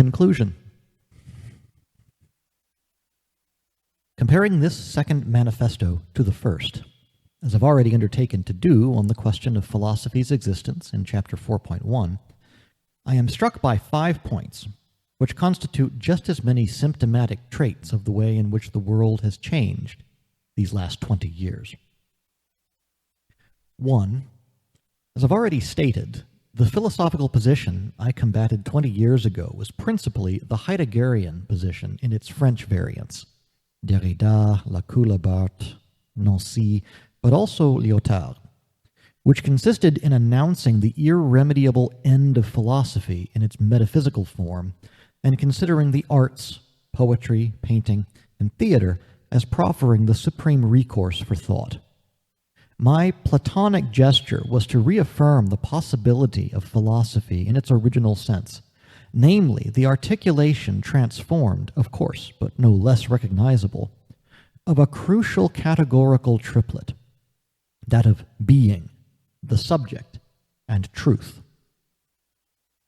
Conclusion. Comparing this second manifesto to the first, as I've already undertaken to do on the question of philosophy's existence in Chapter 4.1, I am struck by 5 points, which constitute just as many symptomatic traits of the way in which the world has changed these last 20 years. 1. As I've already stated, the philosophical position I combated 20 years ago was principally the Heideggerian position in its French variants, Derrida, Lacoulabart, Nancy, but also Lyotard, which consisted in announcing the irremediable end of philosophy in its metaphysical form and considering the arts, poetry, painting, and theater as proffering the supreme recourse for thought. My Platonic gesture was to reaffirm the possibility of philosophy in its original sense, namely the articulation transformed, of course, but no less recognizable, of a crucial categorical triplet, that of being, the subject, and truth.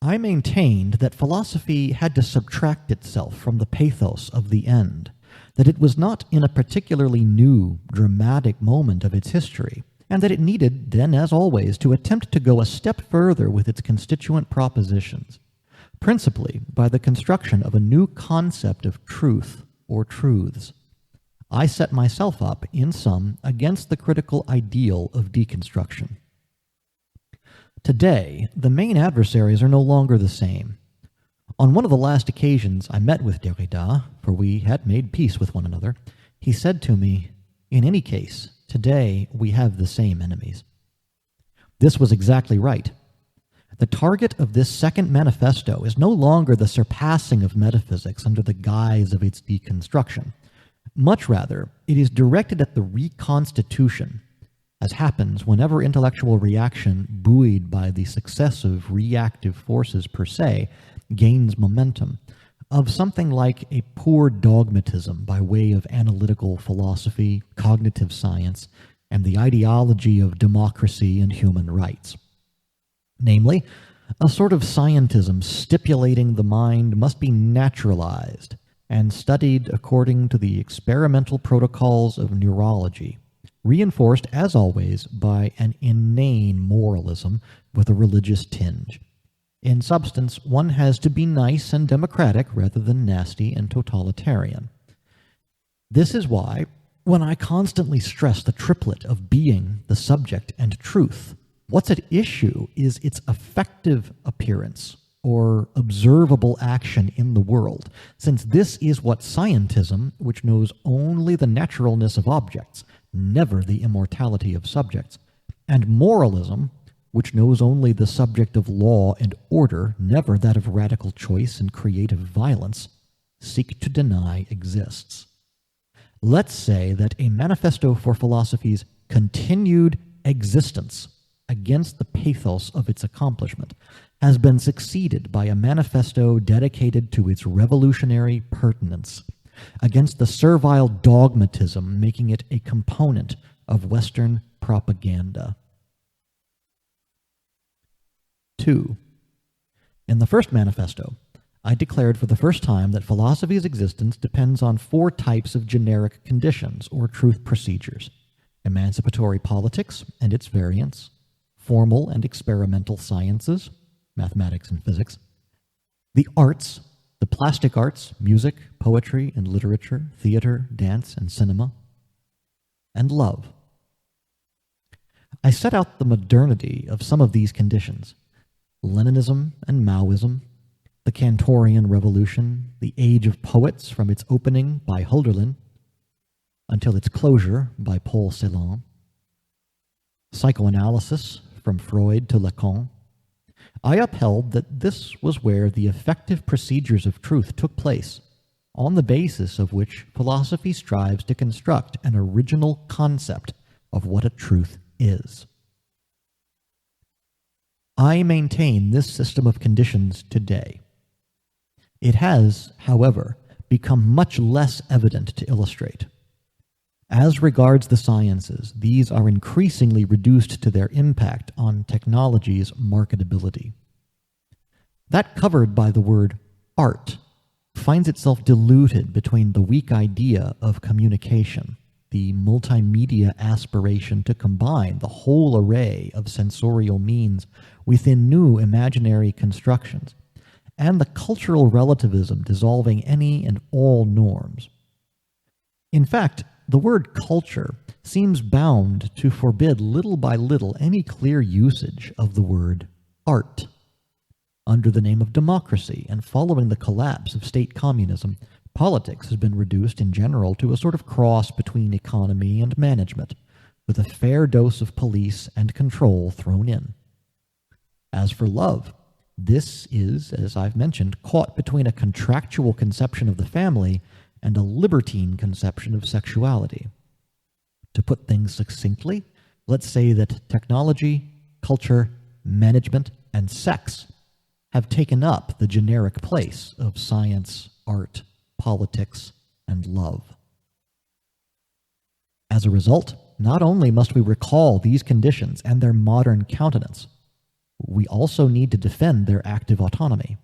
I maintained that philosophy had to subtract itself from the pathos of the end, that it was not in a particularly new, dramatic moment of its history, and that it needed, then as always, to attempt to go a step further with its constituent propositions, principally by the construction of a new concept of truth or truths. I set myself up, in sum, against the critical ideal of deconstruction. Today, the main adversaries are no longer the same. On one of the last occasions I met with Derrida, for we had made peace with one another, he said to me, "In any case, today we have the same enemies." This was exactly right. The target of this second manifesto is no longer the surpassing of metaphysics under the guise of its deconstruction. Much rather, it is directed at the reconstitution, as happens whenever intellectual reaction, buoyed by the successive reactive forces per se, gains momentum, of something like a poor dogmatism by way of analytical philosophy, cognitive science, and the ideology of democracy and human rights. Namely, a sort of scientism stipulating the mind must be naturalized and studied according to the experimental protocols of neurology, reinforced, as always, by an inane moralism with a religious tinge. In substance, one has to be nice and democratic rather than nasty and totalitarian. This is why, when I constantly stress the triplet of being, the subject, and truth, what's at issue is its effective appearance or observable action in the world, since this is what scientism, which knows only the naturalness of objects, never the immortality of subjects, and moralism, which knows only the subject of law and order, never that of radical choice and creative violence, seek to deny exists. Let's say that a manifesto for philosophy's continued existence against the pathos of its accomplishment has been succeeded by a manifesto dedicated to its revolutionary pertinence, against the servile dogmatism making it a component of Western propaganda. 2. In the first manifesto, I declared for the first time that philosophy's existence depends on 4 types of generic conditions or truth procedures: emancipatory politics and its variants, formal and experimental sciences, mathematics and physics, the arts, the plastic arts, music, poetry and literature, theater, dance, and cinema, and love. I set out the modernity of some of these conditions: Leninism and Maoism, the Cantorian Revolution, the Age of Poets from its opening by Hölderlin until its closure by Paul Celan, psychoanalysis from Freud to Lacan. I upheld that this was where the effective procedures of truth took place, on the basis of which philosophy strives to construct an original concept of what a truth is. I maintain this system of conditions today. It has, however, become much less evident to illustrate. As regards the sciences, these are increasingly reduced to their impact on technology's marketability. That covered by the word art finds itself diluted between the weak idea of communication, the multimedia aspiration to combine the whole array of sensorial means within new imaginary constructions, and the cultural relativism dissolving any and all norms. In fact, the word culture seems bound to forbid little by little any clear usage of the word art. Under the name of democracy and following the collapse of state communism, politics has been reduced in general to a sort of cross between economy and management, with a fair dose of police and control thrown in. As for love, this is, as I've mentioned, caught between a contractual conception of the family and a libertine conception of sexuality. To put things succinctly, let's say that technology, culture, management, and sex have taken up the generic place of science, art, politics, and love. As a result, not only must we recall these conditions and their modern countenance, we also need to defend their active autonomy.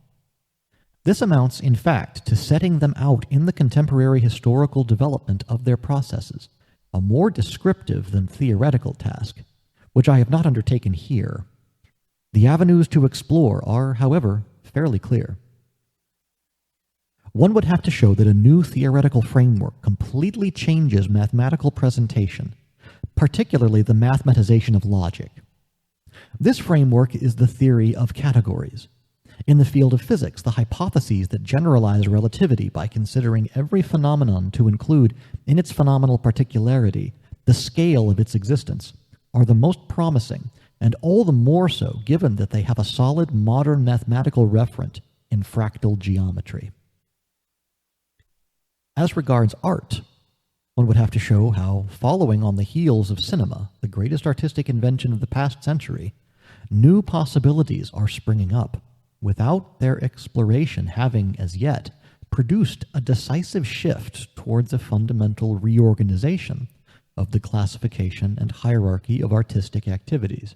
This amounts, in fact, to setting them out in the contemporary historical development of their processes, a more descriptive than theoretical task, which I have not undertaken here. The avenues to explore are, however, fairly clear. One would have to show that a new theoretical framework completely changes mathematical presentation, particularly the mathematization of logic. This framework is the theory of categories. In the field of physics, the hypotheses that generalize relativity by considering every phenomenon to include, in its phenomenal particularity, the scale of its existence, are the most promising, and all the more so given that they have a solid modern mathematical referent in fractal geometry. As regards art, one would have to show how, following on the heels of cinema, the greatest artistic invention of the past century, new possibilities are springing up, without their exploration having, as yet, produced a decisive shift towards a fundamental reorganization of the classification and hierarchy of artistic activities.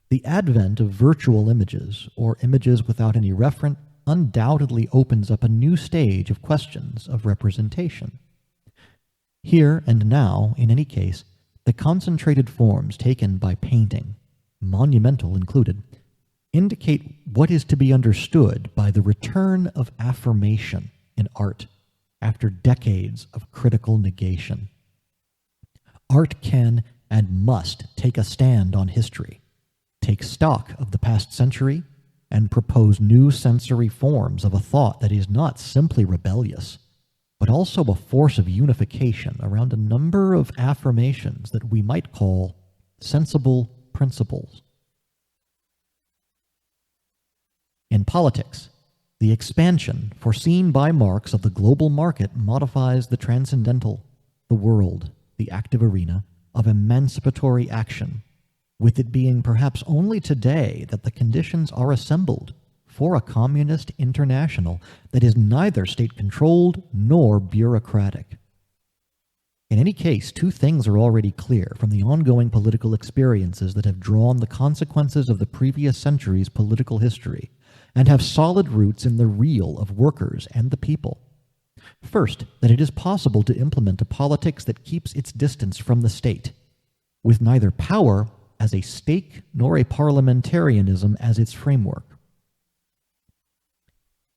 The advent of virtual images, or images without any referent, undoubtedly opens up a new stage of questions of representation. Here and now, in any case, the concentrated forms taken by painting, monumental included, indicate what is to be understood by the return of affirmation in art after decades of critical negation. Art can and must take a stand on history, take stock of the past century, and propose new sensory forms of a thought that is not simply rebellious, but also a force of unification around a number of affirmations that we might call sensible principles. In politics, the expansion foreseen by Marx of the global market modifies the transcendental, the world, the active arena of emancipatory action, with it being perhaps only today that the conditions are assembled for a communist international that is neither state-controlled nor bureaucratic. In any case, two things are already clear from the ongoing political experiences that have drawn the consequences of the previous century's political history and have solid roots in the real of workers and the people. First, that it is possible to implement a politics that keeps its distance from the state, with neither power as a stake nor a parliamentarism as its framework.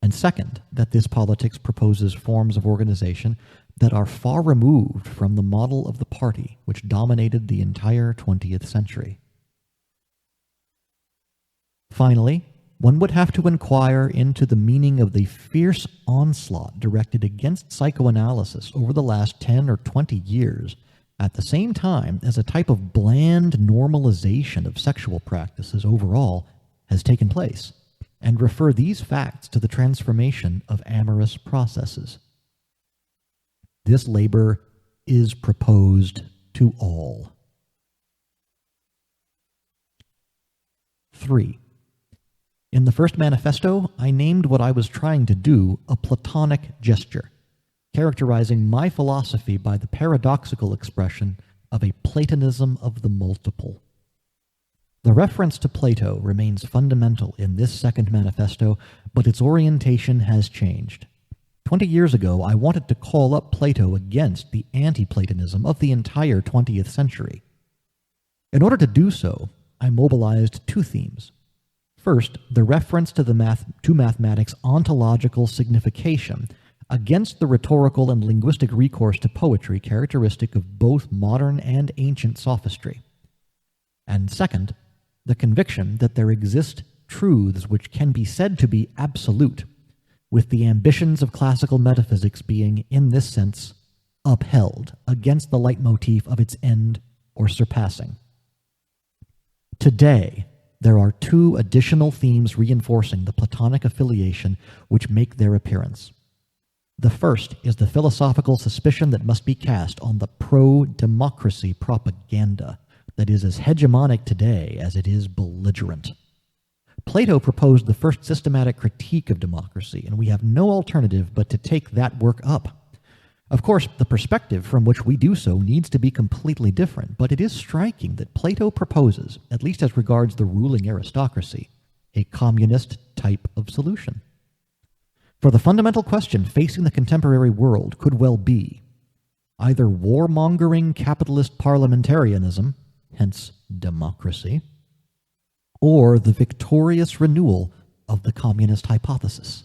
And second, that this politics proposes forms of organization that are far removed from the model of the party which dominated the entire 20th century. Finally, one would have to inquire into the meaning of the fierce onslaught directed against psychoanalysis over the last 10 or 20 years, at the same time as a type of bland normalization of sexual practices overall has taken place, and refer these facts to the transformation of amorous processes. This labor is proposed to all. 3. In the first manifesto, I named what I was trying to do a Platonic gesture, characterizing my philosophy by the paradoxical expression of a Platonism of the multiple. The reference to Plato remains fundamental in this second manifesto, but its orientation has changed. 20 years ago, I wanted to call up Plato against the anti-Platonism of the entire 20th century. In order to do so, I mobilized two themes. First, the reference to mathematics' ontological signification against the rhetorical and linguistic recourse to poetry characteristic of both modern and ancient sophistry. And second, the conviction that there exist truths which can be said to be absolute, with the ambitions of classical metaphysics being, in this sense, upheld against the leitmotif of its end or surpassing. Today, there are two additional themes reinforcing the Platonic affiliation which make their appearance. The first is the philosophical suspicion that must be cast on the pro-democracy propaganda that is as hegemonic today as it is belligerent. Plato proposed the first systematic critique of democracy, and we have no alternative but to take that work up. Of course, the perspective from which we do so needs to be completely different, but it is striking that Plato proposes, at least as regards the ruling aristocracy, a communist type of solution. For the fundamental question facing the contemporary world could well be either warmongering capitalist parliamentarism, hence democracy, or the victorious renewal of the communist hypothesis.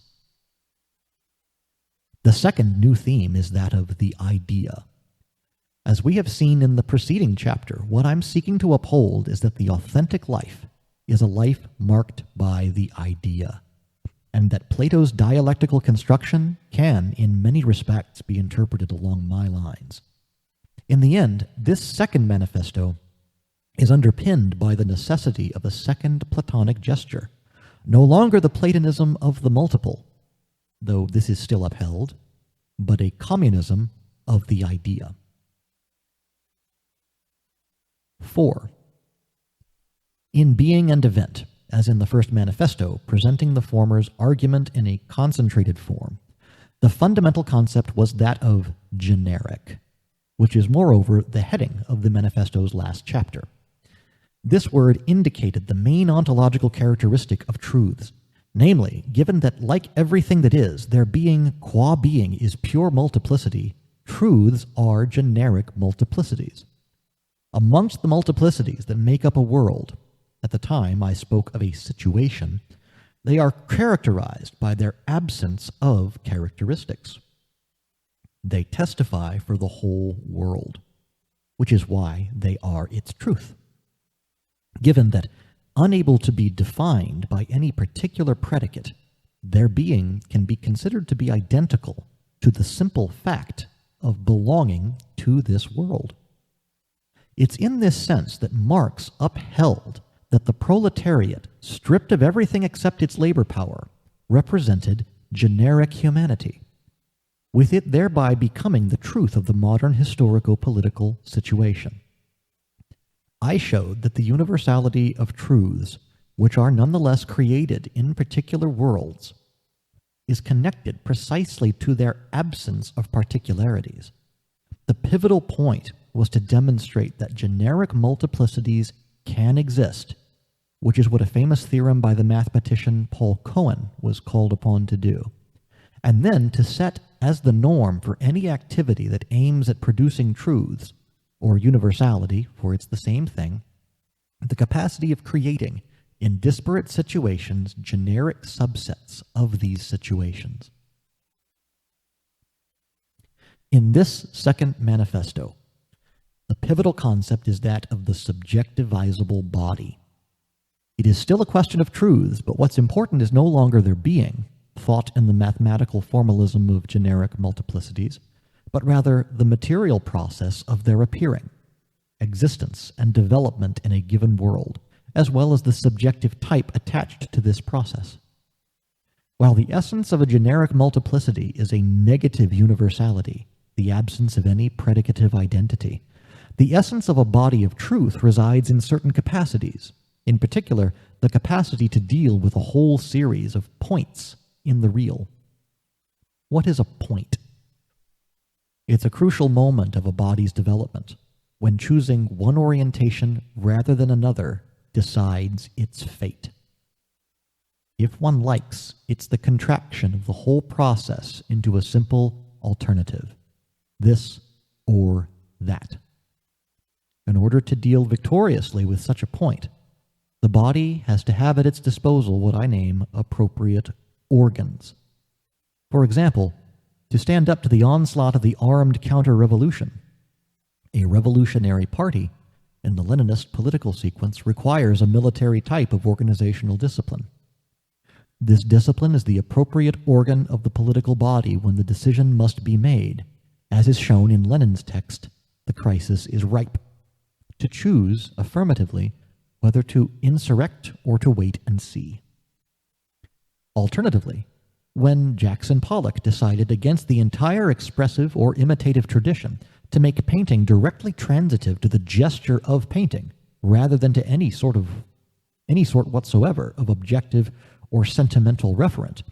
The second new theme is that of the idea. As we have seen in the preceding chapter, what I'm seeking to uphold is that the authentic life is a life marked by the idea, and that Plato's dialectical construction can, in many respects, be interpreted along my lines. In the end, this second manifesto is underpinned by the necessity of a second Platonic gesture, no longer the Platonism of the multiple, though this is still upheld, but a communism of the idea. 4. In being and event, as in the first manifesto, presenting the former's argument in a concentrated form, the fundamental concept was that of generic, which is moreover the heading of the manifesto's last chapter. This word indicated the main ontological characteristic of truths, namely, given that like everything that is, their being qua being is pure multiplicity, truths are generic multiplicities. Amongst the multiplicities that make up a world, at the time I spoke of a situation, they are characterized by their absence of characteristics. They testify for the whole world, which is why they are its truth. Given that, unable to be defined by any particular predicate, their being can be considered to be identical to the simple fact of belonging to this world. It's in this sense that Marx upheld that the proletariat, stripped of everything except its labor power, represented generic humanity, with it thereby becoming the truth of the modern historico-political situation. I showed that the universality of truths, which are nonetheless created in particular worlds, is connected precisely to their absence of particularities. The pivotal point was to demonstrate that generic multiplicities can exist, which is what a famous theorem by the mathematician Paul Cohen was called upon to do, and then to set as the norm for any activity that aims at producing truths, or universality, for it's the same thing, the capacity of creating, in disparate situations, generic subsets of these situations. In this second manifesto, the pivotal concept is that of the subjectivizable body. It is still a question of truths, but what's important is no longer their being, thought in the mathematical formalism of generic multiplicities, but rather the material process of their appearing, existence and development in a given world, as well as the subjective type attached to this process. While the essence of a generic multiplicity is a negative universality, the absence of any predicative identity, the essence of a body of truth resides in certain capacities, in particular, the capacity to deal with a whole series of points in the real. What is a point? It's a crucial moment of a body's development, when choosing one orientation rather than another decides its fate. If one likes, it's the contraction of the whole process into a simple alternative, this or that. In order to deal victoriously with such a point, the body has to have at its disposal what I name appropriate organs. For example, to stand up to the onslaught of the armed counter-revolution. A revolutionary party, in the Leninist political sequence, requires a military type of organizational discipline. This discipline is the appropriate organ of the political body when the decision must be made, as is shown in Lenin's text, "The crisis is ripe," to choose affirmatively whether to insurrect or to wait and see. Alternatively, when Jackson Pollock decided against the entire expressive or imitative tradition to make painting directly transitive to the gesture of painting, rather than to any sort whatsoever of objective or sentimental referent,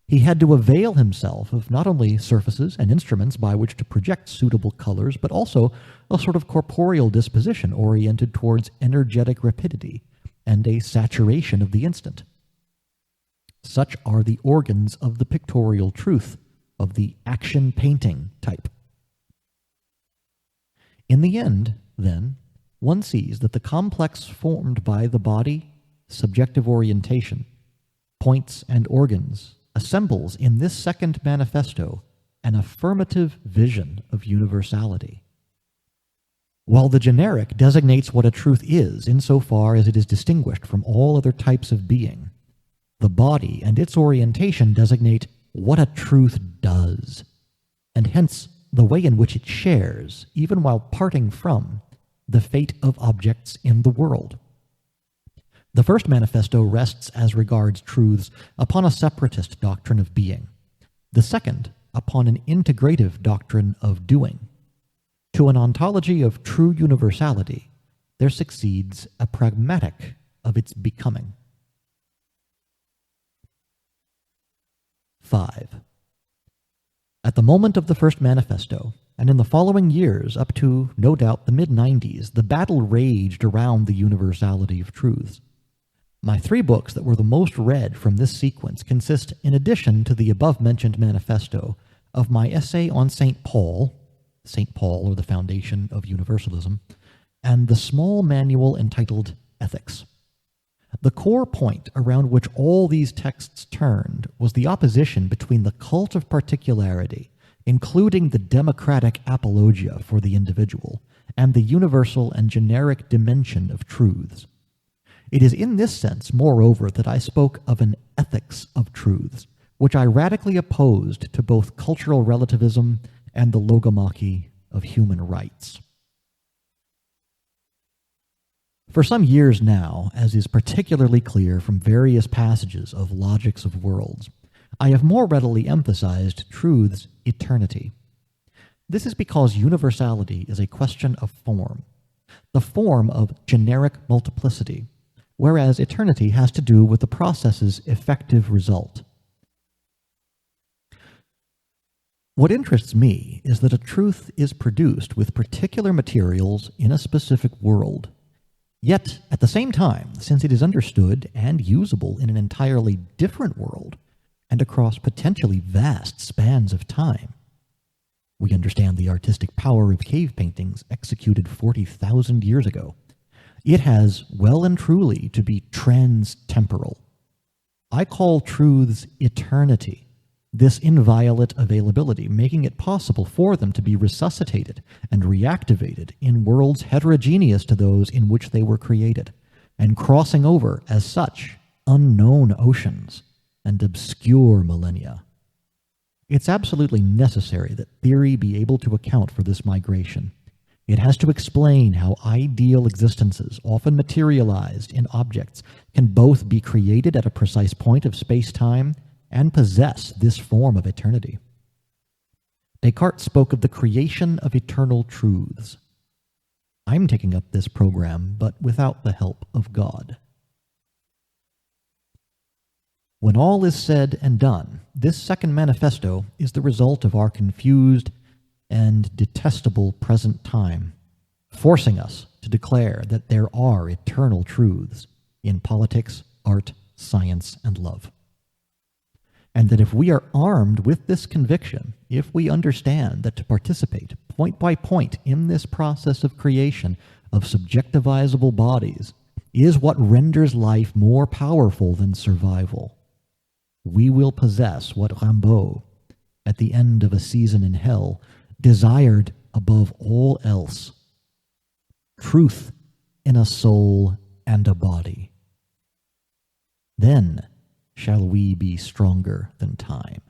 he had to avail himself of not only surfaces and instruments by which to project suitable colors, but also a sort of corporeal disposition oriented towards energetic rapidity and a saturation of the instant. Such are the organs of the pictorial truth of the action painting type. In the end, then, one sees that the complex formed by the body, subjective orientation, points, and organs assembles in this second manifesto an affirmative vision of universality. While the generic designates what a truth is insofar as it is distinguished from all other types of being, the body and its orientation designate what a truth does, and hence the way in which it shares, even while parting from, the fate of objects in the world. The first manifesto rests as regards truths upon a separatist doctrine of being, the second upon an integrative doctrine of doing. To an ontology of true universality, there succeeds a pragmatic of its becoming. 5. At the moment of the first manifesto, and in the following years up to, no doubt, the mid-90s, the battle raged around the universality of truths. My 3 books that were the most read from this sequence consist, in addition to the above-mentioned manifesto, of my essay on St. Paul, or the Foundation of Universalism, and the small manual entitled Ethics. The core point around which all these texts turned was the opposition between the cult of particularity, including the democratic apologia for the individual, and the universal and generic dimension of truths. It is in this sense, moreover, that I spoke of an ethics of truths, which I radically opposed to both cultural relativism and the logomachy of human rights. For some years now, as is particularly clear from various passages of Logics of Worlds, I have more readily emphasized truth's eternity. This is because universality is a question of form, the form of generic multiplicity, whereas eternity has to do with the process's effective result. What interests me is that a truth is produced with particular materials in a specific world. Yet, at the same time, since it is understood and usable in an entirely different world, and across potentially vast spans of time, we understand the artistic power of cave paintings executed 40,000 years ago. It has well and truly to be trans-temporal. I call truths eternity, this inviolate availability, making it possible for them to be resuscitated and reactivated in worlds heterogeneous to those in which they were created, and crossing over, as such, unknown oceans and obscure millennia. It's absolutely necessary that theory be able to account for this migration. It has to explain how ideal existences, often materialized in objects, can both be created at a precise point of space-time and possess this form of eternity. Descartes spoke of the creation of eternal truths. I'm taking up this program, but without the help of God. When all is said and done, this second manifesto is the result of our confused and detestable present time, forcing us to declare that there are eternal truths in politics, art, science, and love. And that if we are armed with this conviction, if we understand that to participate point by point in this process of creation of subjectivizable bodies is what renders life more powerful than survival, we will possess what Rimbaud, at the end of a season in hell, desired above all else: truth in a soul and a body. Then shall we be stronger than time.